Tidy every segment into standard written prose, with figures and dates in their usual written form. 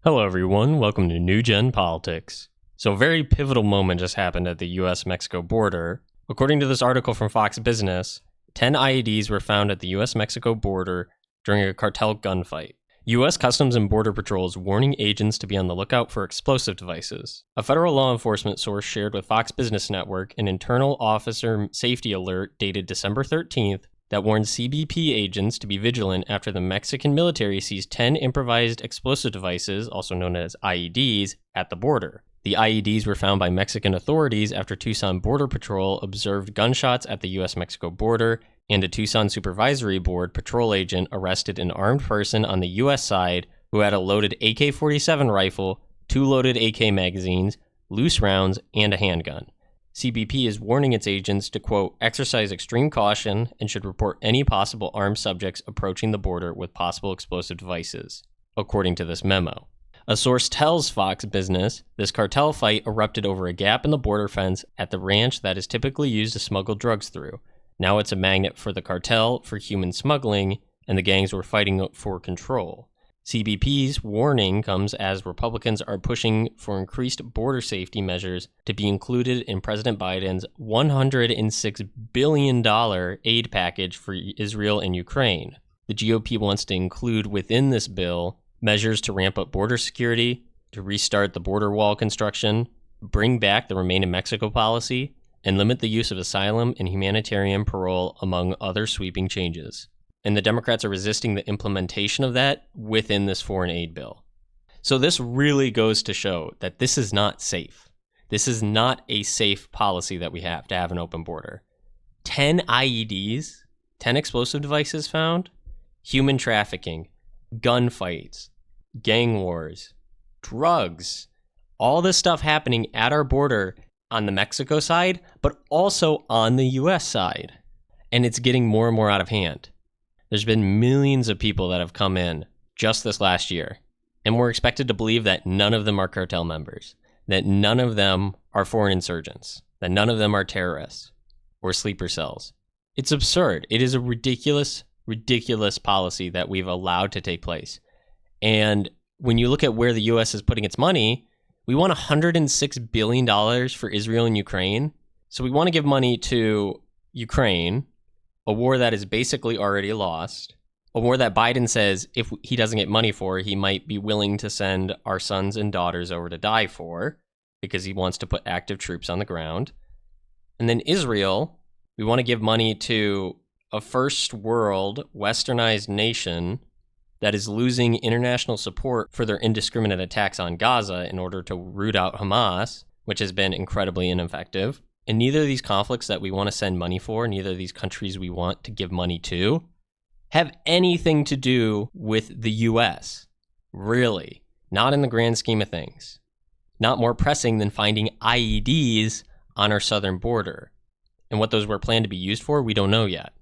Hello, everyone. Welcome to New Gen Politics. So, a very pivotal moment just happened at the US-Mexico border. According to this article from Fox Business, 10 IEDs were found at the US-Mexico border during a cartel gunfight. U.S. Customs and Border Patrol is warning agents to be on the lookout for explosive devices. A federal law enforcement source shared with Fox Business Network an internal officer safety alert dated December 13th that warned CBP agents to be vigilant after the Mexican military seized 10 improvised explosive devices, also known as IEDs, at the border. The IEDs were found by Mexican authorities after Tucson Border Patrol observed gunshots at the U.S.-Mexico border, and a Tucson Supervisory Board patrol agent arrested an armed person on the U.S. side who had a loaded AK-47 rifle, 2 loaded AK magazines, loose rounds, and a handgun. CBP is warning its agents to, quote, exercise extreme caution and should report any possible armed subjects approaching the border with possible explosive devices, according to this memo. A source tells Fox Business this cartel fight erupted over a gap in the border fence at the ranch that is typically used to smuggle drugs through. Now it's a magnet for the cartel for human smuggling, and the gangs were fighting for control. CBP's warning comes as Republicans are pushing for increased border safety measures to be included in President Biden's $106 billion aid package for Israel and Ukraine. The GOP wants to include within this bill measures to ramp up border security, to restart the border wall construction, bring back the Remain in Mexico policy, and limit the use of asylum and humanitarian parole, among other sweeping changes. And the Democrats are resisting the implementation of that within this foreign aid bill. So this really goes to show that this is not safe. This is not a safe policy that we have to have an open border. 10 IEDs, 10 explosive devices found, human trafficking, gunfights, gang wars, drugs, all this stuff happening at our border on the Mexico side, but also on the US side. And it's getting more and more out of hand. There's been millions of people that have come in just this last year, and we're expected to believe that none of them are cartel members, that none of them are foreign insurgents, that none of them are terrorists or sleeper cells. It's absurd. It is a ridiculous, ridiculous policy that we've allowed to take place. And when you look at where the U.S. is putting its money, we want $106 billion for Israel and Ukraine. So we want to give money to Ukraine, a war that is basically already lost, a war that Biden says if he doesn't get money for, he might be willing to send our sons and daughters over to die for, because he wants to put active troops on the ground. And then Israel, we want to give money to a first world westernized nation that is losing international support for their indiscriminate attacks on Gaza in order to root out Hamas, which has been incredibly ineffective. And neither of these conflicts that we want to send money for, neither of these countries we want to give money to, have anything to do with the U.S. Really. Not in the grand scheme of things. Not more pressing than finding IEDs on our southern border. And what those were planned to be used for, we don't know yet.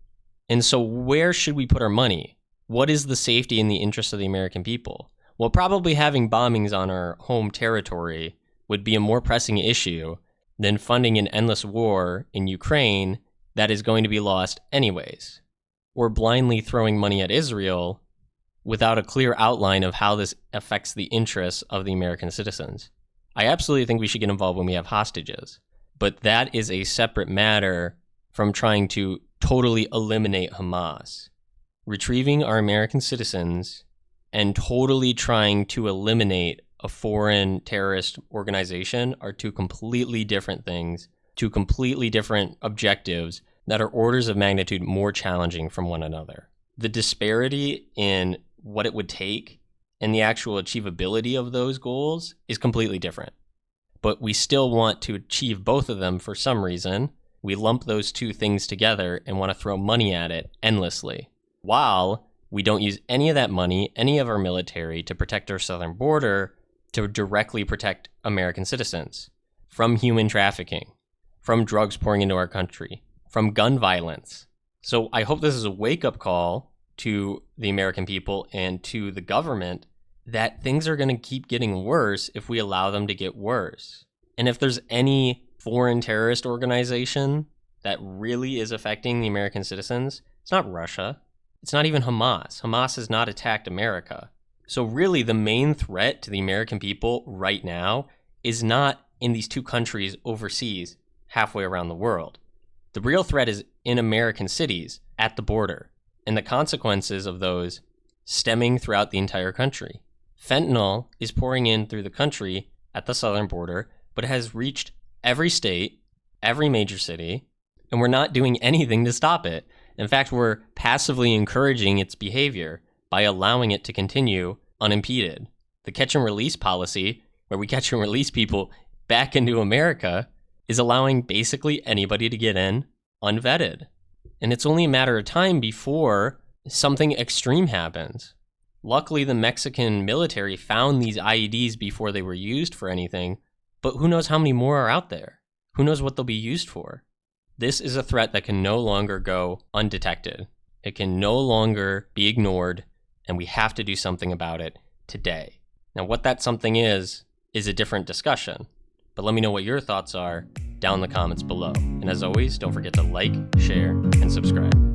And so where should we put our money? What is the safety and the interest of the American people? Well, probably having bombings on our home territory would be a more pressing issue than funding an endless war in Ukraine that is going to be lost anyways, or blindly throwing money at Israel without a clear outline of how this affects the interests of the American citizens. I absolutely think we should get involved when we have hostages, but that is a separate matter from trying to totally eliminate Hamas. Retrieving our American citizens and totally trying to eliminate a foreign terrorist organization are two completely different things, two completely different objectives that are orders of magnitude more challenging from one another. The disparity in what it would take and the actual achievability of those goals is completely different. But we still want to achieve both of them for some reason. We lump those two things together and want to throw money at it endlessly, while we don't use any of that money, any of our military, to protect our southern border, to directly protect American citizens from human trafficking, from drugs pouring into our country, from gun violence. So I hope this is a wake-up call to the American people and to the government that things are going to keep getting worse if we allow them to get worse. And if there's any foreign terrorist organization that really is affecting the American citizens, it's not Russia. It's not even Hamas. Hamas has not attacked America. So really, the main threat to the American people right now is not in these two countries overseas, halfway around the world. The real threat is in American cities at the border, and the consequences of those stemming throughout the entire country. Fentanyl is pouring in through the country at the southern border, but it has reached every state, every major city, and we're not doing anything to stop it. In fact, we're passively encouraging its behavior by allowing it to continue unimpeded. The catch and release policy, where we catch and release people back into America, is allowing basically anybody to get in unvetted. And it's only a matter of time before something extreme happens. Luckily, the Mexican military found these IEDs before they were used for anything, but who knows how many more are out there? Who knows what they'll be used for? This is a threat that can no longer go undetected. It can no longer be ignored, and we have to do something about it today. Now, what that something is a different discussion, but let me know what your thoughts are down in the comments below. And as always, don't forget to like, share, and subscribe.